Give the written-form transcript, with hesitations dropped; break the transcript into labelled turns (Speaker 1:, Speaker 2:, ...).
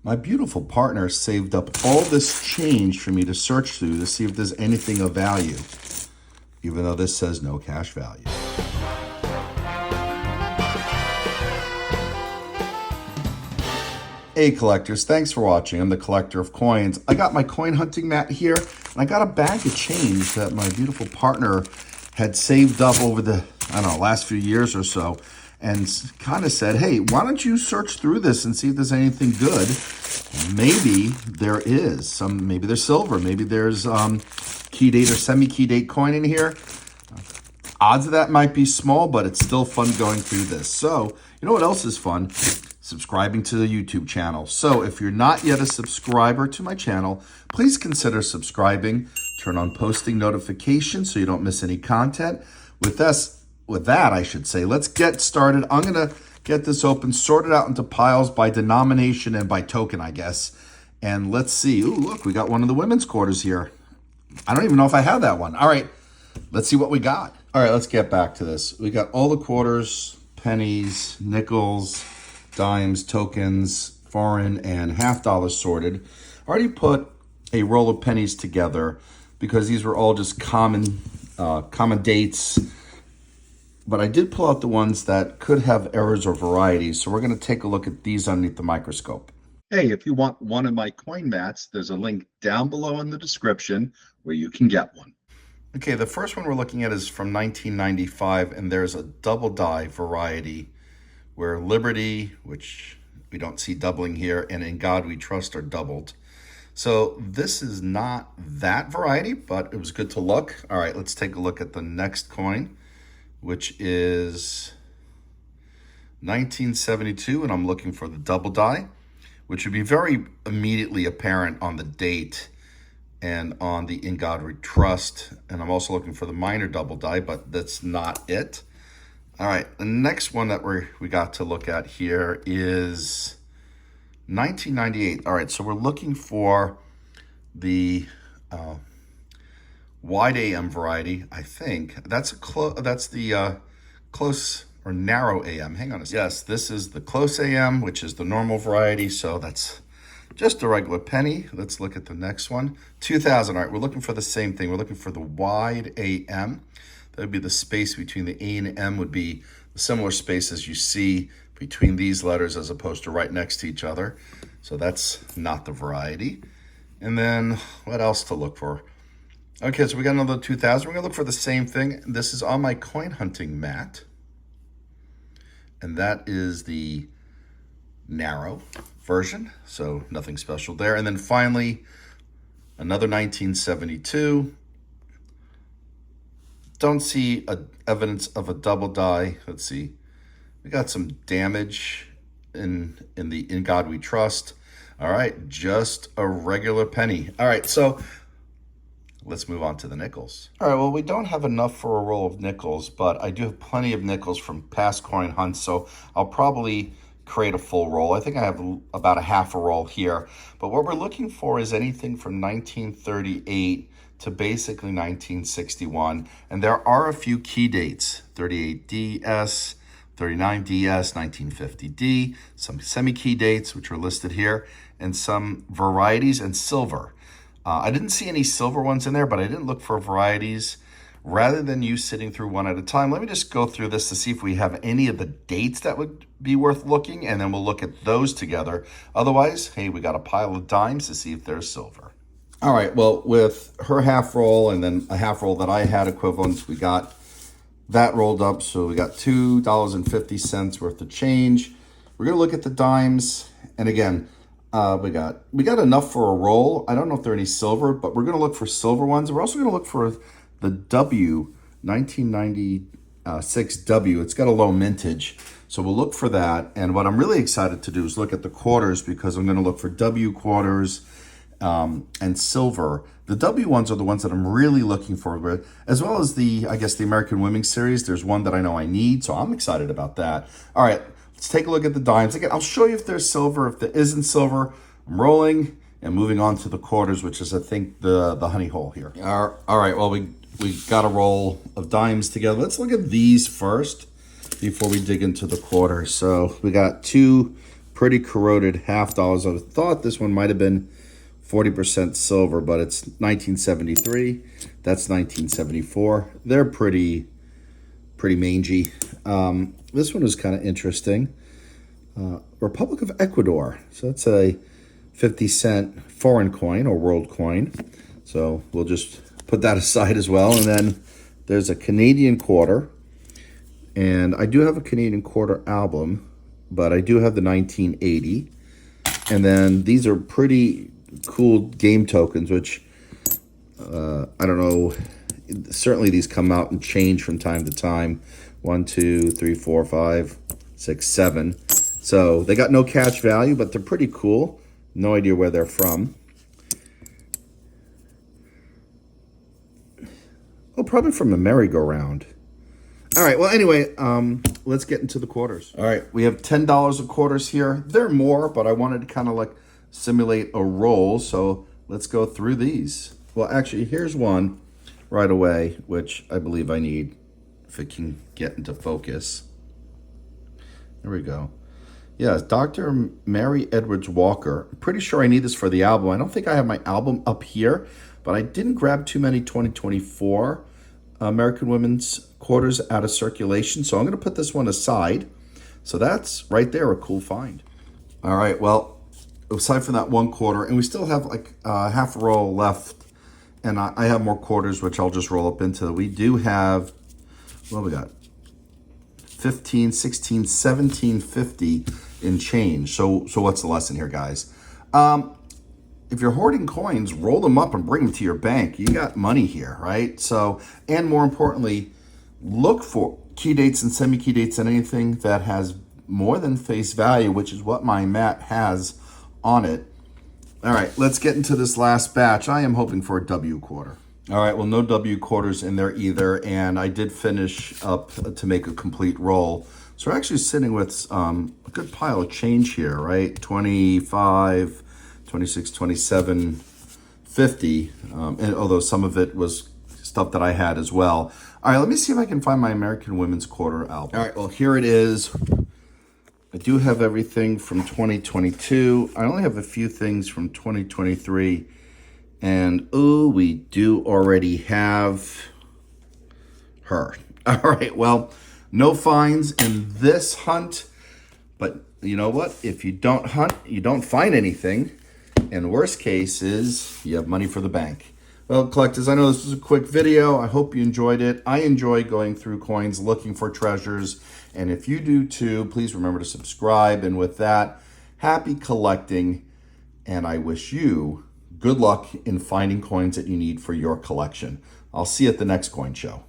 Speaker 1: My beautiful partner saved up all this change for me to search through to see if there's anything of value, even though this says no cash value. Hey collectors, thanks for watching. I'm the collector of coins. I got my coin hunting mat here, and I got a bag of change that my beautiful partner had saved up over the, last few years or so, and kind of said, hey, why don't you search through this and see if there's anything good? Maybe there is. Maybe there's silver. Maybe there's key date or semi-key date coin in here. Odds of that might be small, but it's still fun going through this. So, you know what else is fun? Subscribing to the YouTube channel. So if you're not yet a subscriber to my channel, please consider subscribing. Turn on posting notifications so you don't miss any content. With that, I should say, let's get started. I'm gonna get this open, sort it out into piles by denomination and by token, I guess. And let's see. Ooh, look, we got one of the women's quarters here. I don't even know if I have that one. All right, let's see what we got. All right, let's get back to this. We got all the quarters, pennies, nickels, dimes, tokens, foreign, and half dollars sorted. I already put a roll of pennies together because these were all just common dates. But I did pull out the ones that could have errors or varieties. So we're going to take a look at these underneath the microscope. Hey, if you want one of my coin mats, there's a link down below in the description where you can get one. Okay, the first one we're looking at is from 1995, and there's a double die variety where Liberty, which we don't see doubling here, and In God We Trust are doubled. So this is not that variety, but it was good to look. All right, let's take a look at the next coin, which is 1972, and I'm looking for the double die, which would be very immediately apparent on the date and on the In God We Trust. And I'm also looking for the minor double die, but that's not it. All right, the next one that we got to look at here is 1998. All right, so we're looking for the wide AM variety, I think. That's the close or narrow AM. Hang on a second. Yes, this is the close AM, which is the normal variety. So that's just a regular penny. Let's look at the next one. 2000. All right, we're looking for the same thing. We're looking for the wide AM. That would be the space between the A and M would be the similar space as you see between these letters as opposed to right next to each other. So that's not the variety. And then what else to look for? Okay, so we got another 2000. We're gonna look for the same thing. This is on my coin hunting mat. And that is the narrow version. So nothing special there. And then finally, another 1972. Don't see evidence of a double die. Let's see. We got some damage in the In God We Trust. All right, just a regular penny. All right, so let's move on to the nickels. All right, well, we don't have enough for a roll of nickels, but I do have plenty of nickels from past coin hunts, so I'll probably create a full roll. I think I have about a half a roll here, but what we're looking for is anything from 1938 to basically 1961, and there are a few key dates: 38DS, 39DS, 1950D, some semi-key dates, which are listed here, and some varieties and silver. I didn't see any silver ones in there, but I didn't look for varieties. Rather than you sitting through one at a time, let me just go through this to see if we have any of the dates that would be worth looking, and then we'll look at those together. Otherwise, hey, we got a pile of dimes to see if there's silver. All right, well, with her half roll and then a half roll that I had equivalent, we got that rolled up. So we got $2.50 worth of change. We're gonna look at the dimes. And again, we got enough for a roll. I don't know if there are any silver, but we're gonna look for silver ones. We're also gonna look for the W, 1996 W. It's got a low mintage. So we'll look for that. And what I'm really excited to do is look at the quarters, because I'm gonna look for W quarters, and silver. The W ones are the ones that I'm really looking for, as well as the American Women's Series. There's one that I know I need, so I'm excited about that. All right, let's take a look at the dimes. Again, I'll show you if there's silver. If there isn't silver, I'm rolling and moving on to the quarters, which is, I think, the honey hole here. All right, well, we got a roll of dimes together. Let's look at these first before we dig into the quarters. So we got two pretty corroded half dollars. I thought this one might have been 40% silver, but it's 1973. That's 1974. They're pretty mangy. This one is kind of interesting. Republic of Ecuador. So that's a 50-cent foreign coin or world coin. So we'll just put that aside as well. And then there's a Canadian quarter. And I do have a Canadian quarter album, but I do have the 1980. And then these are pretty cool game tokens, which I don't know. Certainly these come out and change from time to time. 1, 2, 3, 4, 5, 6, 7. So they got no cash value, but they're pretty cool. No idea where they're from. Oh, probably from a merry-go-round. All right, well, anyway, let's get into the quarters. All right, we have $10 of quarters here. They're more, but I wanted to kind of like simulate a roll, so let's go through these. Well, actually, here's one right away, which I believe I need if it can get into focus. There we go. Yeah, Dr. Mary Edwards Walker. I'm pretty sure I need this for the album. I don't think I have my album up here, but I didn't grab too many 2024 American Women's quarters out of circulation, so I'm going to put this one aside. So that's right there a cool find. All right, well, aside from that one quarter, and we still have like half a roll left, and I have more quarters, which I'll just roll up into. We do have, what we got? 15, 16, 1750 in change. So what's the lesson here, guys? If you're hoarding coins, roll them up and bring them to your bank. You got money here, right? So, and more importantly, look for key dates and semi-key dates and anything that has more than face value, which is what my mat has on it. All right, let's get into this last batch. I am hoping for a W quarter. All right, well, no W quarters in there either, and I did finish up to make a complete roll. So we're actually sitting with a good pile of change here, right? 25, 26, 27, 50, and although some of it was stuff that I had as well. All right, let me see if I can find my American Women's Quarter album. All right, well, here it is. I do have everything from 2022. I only have a few things from 2023. And, oh, we do already have her. All right, well, no finds in this hunt. But you know what? If you don't hunt, you don't find anything. And worst case is you have money for the bank. Well, collectors, I know this was a quick video. I hope you enjoyed it. I enjoy going through coins, looking for treasures. And if you do too, please remember to subscribe. And with that, happy collecting. And I wish you good luck in finding coins that you need for your collection. I'll see you at the next coin show.